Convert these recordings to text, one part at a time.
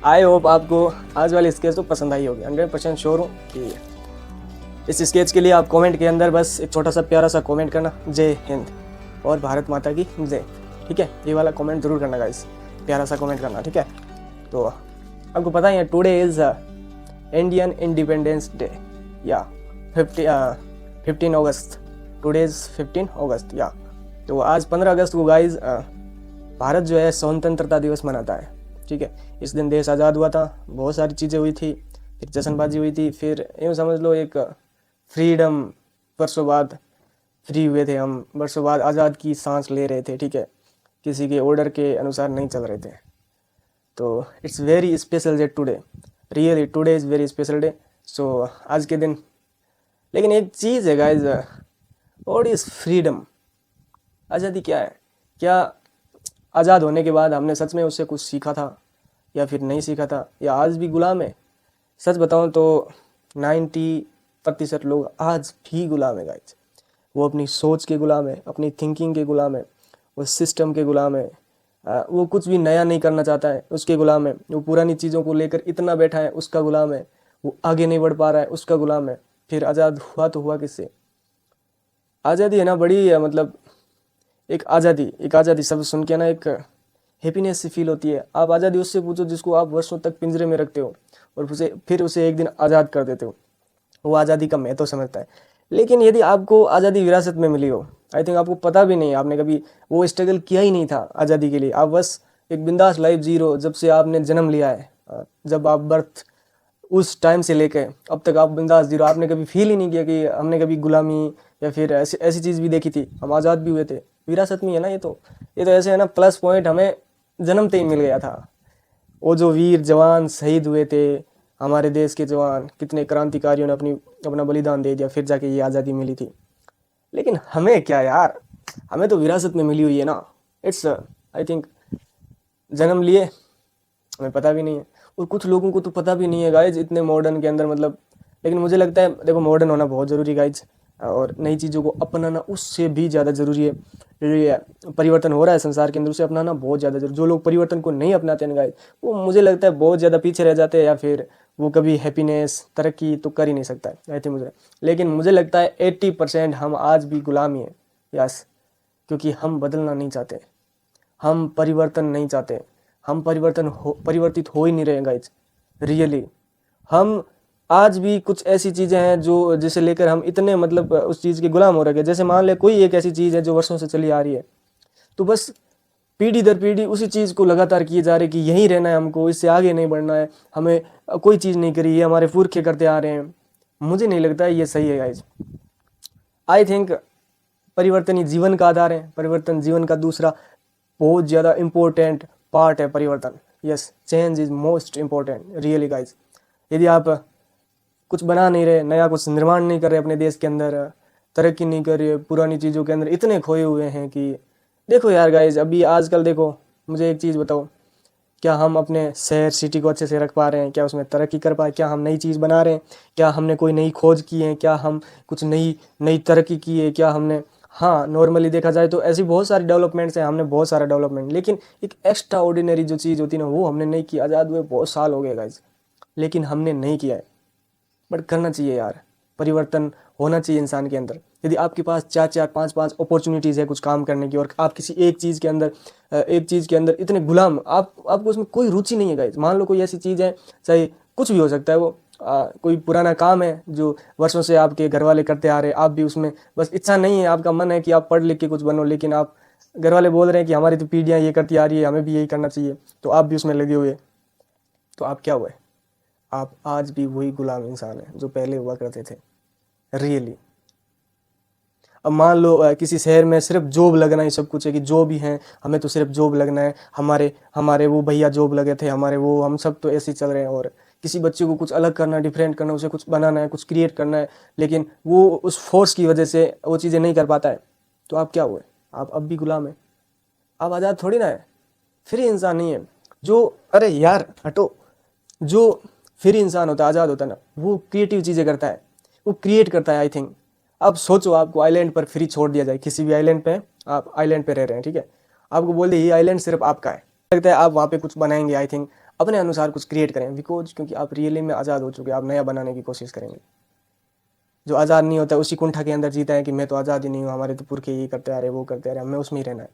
I hope आपको आज वाली स्केच तो पसंद आई होगी। 100% श्योर हूँ कि इस स्केच के लिए आप कमेंट के अंदर बस एक छोटा सा प्यारा सा कमेंट करना, जय हिंद और भारत माता की जय। ठीक है, ये वाला कमेंट जरूर करना गाइस, प्यारा सा कमेंट करना। ठीक है, तो आपको पता ही है today is Indian independence day या 15 अगस्त। टुडे इज़ 15 अगस्त या तो आज 15 अगस्त को गाइस भारत जो है स्वतंत्रता दिवस मनाता है। ठीक है, इस दिन देश आज़ाद हुआ था, बहुत सारी चीज़ें हुई थी, फिर जश्नबाजी हुई थी, फिर यूँ समझ लो एक फ्रीडम, वर्षों बाद फ्री हुए थे हम, वर्षों बाद आज़ाद की सांस ले रहे थे। ठीक है, किसी के ऑर्डर के अनुसार नहीं चल रहे थे। तो it's very special day today, really today is very special day. So आज के दिन, लेकिन एक चीज़ है गाइज, व्हाट इज़ फ्रीडम? आज़ादी क्या है? क्या आज़ाद होने के बाद हमने सच में उससे कुछ सीखा था या फिर नहीं सीखा था, या आज भी गुलाम है? सच बताऊं तो 90% लोग आज भी गुलाम है गाइज। वो अपनी सोच के गुलाम है, अपनी थिंकिंग के गुलाम है, वो सिस्टम के गुलाम है, वो कुछ भी नया नहीं करना चाहता है उसके गुलाम है, वो पुरानी चीज़ों को लेकर इतना बैठा है उसका गुलाम है, वो आगे नहीं बढ़ पा रहा है उसका गुलाम है। फिर आज़ाद हुआ तो हुआ किससे? आज़ादी है ना बड़ी मतलब एक आज़ादी शब्द सुन के ना एक हैप्पीनेस सी फील होती है। आप आज़ादी उससे पूछो जिसको आप वर्षों तक पिंजरे में रखते हो और उसे एक दिन आज़ाद कर देते हो, वो आज़ादी का महत्व समझता है। लेकिन यदि आपको आज़ादी विरासत में मिली हो, आई थिंक आपको पता भी नहीं, आपने कभी वो स्ट्रगल किया ही नहीं था आज़ादी के लिए, आप बस एक बिंदास लाइफ जी रहे हो जब से आपने जन्म लिया है, जब आप बर्थ उस टाइम से लेकर अब तक आप बिंदास जी रहे हो। आपने कभी फील ही नहीं किया कि हमने कभी गुलामी या फिर ऐसी ऐसी चीज़ भी देखी थी, हम आज़ाद भी हुए थे। विरासत में है ना ये तो ऐसे है ना, प्लस पॉइंट हमें जन्मते ही मिल गया था। वो जो वीर जवान शहीद हुए थे, हमारे देश के जवान, कितने क्रांतिकारियों ने अपना बलिदान दे दिया, फिर जाके ये आज़ादी मिली थी। लेकिन हमें क्या यार, हमें तो विरासत में मिली हुई है ना। इट्स आई थिंक जन्म लिए हमें पता भी नहीं है, और कुछ लोगों को तो पता भी नहीं है गाइज, इतने मॉडर्न के अंदर मतलब। लेकिन मुझे लगता है देखो, मॉडर्न होना बहुत ज़रूरी गाइज, और नई चीज़ों को अपनाना उससे भी ज़्यादा ज़रूरी है। ये परिवर्तन हो रहा है संसार के अंदर, उसे अपनाना बहुत ज़्यादा जरूरी। जो लोग परिवर्तन को नहीं अपनाते हैं गाइज, वो मुझे लगता है बहुत ज़्यादा पीछे रह जाते हैं, या फिर वो कभी हैप्पीनेस तरक्की तो कर ही नहीं सकता है आई थिंक मुझे। लेकिन मुझे लगता है 80% हम आज भी गुलाम ही हैं। यस, क्योंकि हम बदलना नहीं चाहते, हम परिवर्तन नहीं चाहते, हम परिवर्तित हो ही नहीं रहे गाइज रियली। हम आज भी कुछ ऐसी चीज़ें हैं जो जिसे लेकर हम इतने मतलब उस चीज़ के गुलाम हो रखे हैं। जैसे मान ले कोई एक ऐसी चीज़ है जो वर्षों से चली आ रही है, तो बस पीढ़ी दर पीढ़ी उसी चीज़ को लगातार किए जा रहे कि यहीं रहना है हमको, इससे आगे नहीं बढ़ना है, हमें कोई चीज़ नहीं करी, ये हमारे पुरखे करते आ रहे हैं। मुझे नहीं लगता है ये सही है गाइज। आई थिंक परिवर्तन ही जीवन का आधार है, परिवर्तन जीवन का दूसरा बहुत ज़्यादा इम्पोर्टेंट पार्ट है परिवर्तन। Yes, change is most important really guys. यदि आप कुछ बना नहीं रहे, नया कुछ निर्माण नहीं कर रहे अपने देश के अंदर, तरक्की नहीं कर रहे, पुरानी चीज़ों के अंदर इतने खोए हुए हैं कि देखो यार गाइज, अभी आजकल देखो, मुझे एक चीज़ बताओ, क्या हम अपने शहर सिटी को अच्छे से रख पा रहे हैं? क्या उसमें तरक्की कर पाए? क्या हम नई चीज़ बना रहे हैं? क्या हमने कोई नई खोज की है? क्या हम कुछ नई नई तरक्की की है? क्या हमने, हाँ नॉर्मली देखा जाए तो ऐसी बहुत सारी डेवलपमेंट्स हैं, हमने बहुत सारा डेवलपमेंट, लेकिन एक एक्स्ट्रा ऑर्डिनरी जो चीज़ होती है ना, वो हमने नहीं की। आज़ाद हुए बहुत साल हो गए गाइज, लेकिन हमने नहीं किया है। बट करना चाहिए यार, परिवर्तन होना चाहिए इंसान के अंदर। यदि आपके पास 4-4 5-5 अपॉर्चुनिटीज़ है कुछ काम करने की, और आप किसी एक चीज़ के अंदर इतने गुलाम, आपको उसमें कोई रुचि नहीं है गाइज। मान लो कोई ऐसी चीज़ है, चाहे कुछ भी हो सकता है वो, कोई पुराना काम है जो वर्षों से आपके घर वाले करते आ रहे हैं, आप भी उसमें बस इच्छा नहीं है, आपका मन है कि आप पढ़ लिख के कुछ बनो, लेकिन आप घर वाले बोल रहे हैं कि हमारी तो पीढ़ियाँ ये करती आ रही है, हमें भी यही करना चाहिए, तो आप भी उसमें लगे हुए, तो आप क्या हुए? आप आज भी वही गुलाम इंसान है जो पहले हुआ करते थे रियली। अब मान लो किसी शहर में सिर्फ जॉब लगना ही सब कुछ है, कि जॉब ही है, हमें तो सिर्फ जॉब लगना है, हमारे हमारे वो भैया जॉब लगे थे, हमारे वो, हम सब तो ऐसे ही चल रहे हैं। और किसी बच्चे को कुछ अलग करना, डिफरेंट करना, उसे कुछ बनाना है, कुछ क्रिएट करना है, लेकिन वो उस फोर्स की वजह से वो चीज़ें नहीं कर पाता है, तो आप क्या हुए? आप अब भी गुलाम है। आप आज़ाद थोड़ी ना है, फ्री इंसान नहीं है। जो, अरे यार हटो, जो फ्री इंसान होता है, आज़ाद होता है ना, वो क्रिएटिव चीज़ें करता है, वो क्रिएट करता है। आई थिंक अब सोचो, आपको आइलैंड पर फ्री छोड़ दिया जाए, किसी भी आइलैंड पे, आप आइलैंड पे रह रहे हैं, ठीक है, आपको बोल दे ये आइलैंड सिर्फ आपका है, लगता है आप वहाँ पे कुछ बनाएंगे? आई थिंक अपने अनुसार कुछ क्रिएट करें, बिकॉज क्योंकि आप रियली में आज़ाद हो चुके हैं, आप नया बनाने की कोशिश करेंगे। जो आज़ाद नहीं होता है उसी कुंठा के अंदर जीता है कि मैं तो आज़ाद ही नहीं हूँ, हमारे तो पुरखे ये करते आ रहे, वो करते आ रहे, हमें उसमें ही रहना है।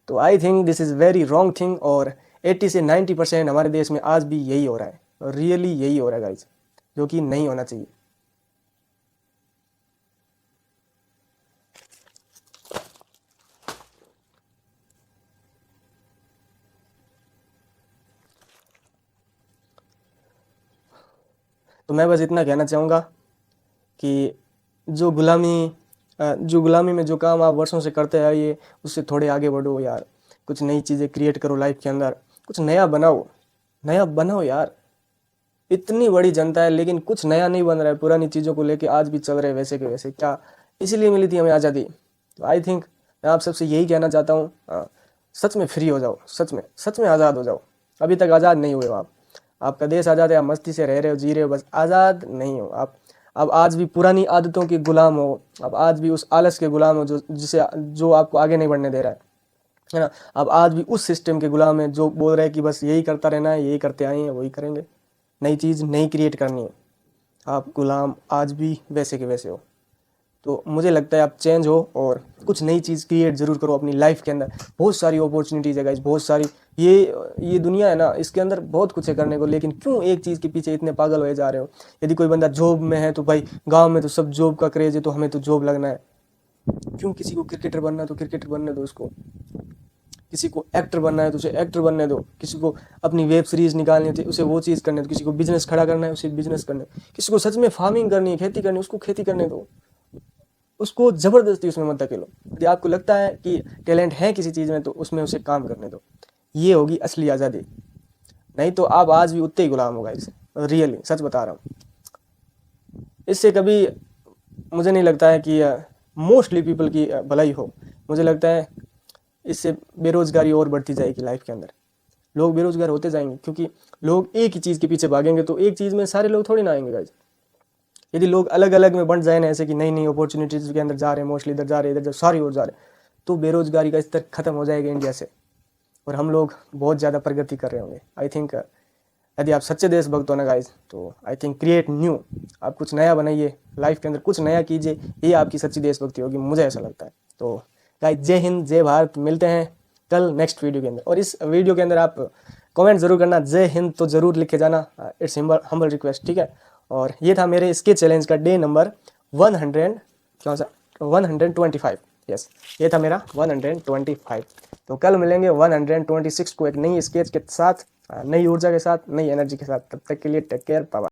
तो I think this is very wrong thing, और 80 से 90% हमारे देश में आज भी यही हो रहा है, और रियली यही हो रहा है गाइज, जो कि नहीं होना चाहिए। तो मैं बस इतना कहना चाहूँगा कि जो गुलामी में जो काम आप वर्षों से करते आइए, उससे थोड़े आगे बढ़ो यार, कुछ नई चीज़ें क्रिएट करो लाइफ के अंदर, कुछ नया बनाओ यार। इतनी बड़ी जनता है लेकिन कुछ नया नहीं बन रहा है, पुरानी चीज़ों को लेके आज भी चल रहे वैसे के वैसे। क्या इसीलिए मिली थी हमें आज़ादी? तो आई थिंक मैं आप सबसे यही कहना चाहता हूँ, सच में फ्री हो जाओ, सच में आज़ाद हो जाओ। अभी तक आज़ाद नहीं हुए हो आप, आपका देश आज़ाद है, आप मस्ती से रह रहे हो, जी रहे हो, बस आज़ाद नहीं हो आप। अब आज भी पुरानी आदतों के गुलाम हो, अब आज भी उस आलस के गुलाम हो जो आपको आगे नहीं बढ़ने दे रहा है ना। अब आज भी उस सिस्टम के गुलाम है जो बोल रहे हैं कि बस यही करता रहना है, यही करते आए हैं, वही करेंगे, नई चीज़ नहीं क्रिएट करनी है। आप गुलाम आज भी वैसे के वैसे हो। तो मुझे लगता है आप चेंज हो और कुछ नई चीज़ क्रिएट ज़रूर करो अपनी लाइफ के अंदर। बहुत सारी अपॉर्चुनिटीज़ है गाइस, बहुत सारी। ये दुनिया है ना, इसके अंदर बहुत कुछ है करने को, लेकिन क्यों एक चीज़ के पीछे इतने पागल हो जा रहे हो? यदि कोई बंदा जॉब में है तो भाई गाँव में तो सब जॉब का क्रेज़ है, तो हमें तो जॉब लगना है। क्यों किसी को क्रिकेटर बनना है तो क्रिकेटर बनने दो उसको, किसी को एक्टर बनना है तो उसे एक्टर बनने दो, किसी को अपनी वेब सीरीज़ निकालनी है उसे वो चीज़ करने दो, किसी को बिजनेस खड़ा करना है उसे बिजनेस करने दो, किसी को सच में फार्मिंग करनी है, खेती करनी है, उसको खेती करने दो। उसको ज़बरदस्ती उसमें मत धकेलो। यदि आपको लगता है कि टैलेंट है किसी चीज़ में तो उसमें उसे काम करने दो। ये होगी असली आज़ादी। नहीं तो आप आज भी उतने ही गुलाम होगा इसे, रियली सच बता रहा हूँ। इससे कभी मुझे नहीं लगता है कि मोस्टली पीपल की भलाई हो। मुझे लगता है इससे बेरोज़गारी और बढ़ती जाएगी लाइफ के अंदर। लोग बेरोज़गार होते जाएंगे क्योंकि लोग एक ही चीज़ के पीछे भागेंगे, तो एक चीज़ में सारे लोग थोड़ी ना आएंगे गाइस। यदि लोग अलग अलग में बंट जाए ना, ऐसे कि नई नई अपॉर्चुनिटीज़ के अंदर जा रहे हैं, मोस्टली इधर जा रहे हैं, इधर सारी ओर जा रहे हैं, तो बेरोज़गारी का स्तर खत्म हो जाएगा इंडिया से, और हम लोग बहुत ज़्यादा प्रगति कर रहे होंगे। आई थिंक यदि आप सच्चे देशभक्त हो ना गाइज, तो आई थिंक क्रिएट न्यू, आप कुछ नया बनाइए लाइफ के अंदर, कुछ नया कीजिए, ये आपकी सच्ची देशभक्ति होगी, मुझे ऐसा लगता है। तो गाइज जय हिंद, जय भारत। मिलते हैं कल नेक्स्ट वीडियो के अंदर, और इस वीडियो के अंदर आप कमेंट ज़रूर करना, जय हिंद तो ज़रूर लिख के जाना, इट्स हम्बल रिक्वेस्ट, ठीक है। और ये था मेरे इसके चैलेंज का डे नंबर 100, कौन सा 125, यस, ये था मेरा 125। तो कल मिलेंगे 126 को एक नई स्केच के साथ, नई ऊर्जा के साथ, नई एनर्जी के साथ। तब तक के लिए टेक केयर, बाय।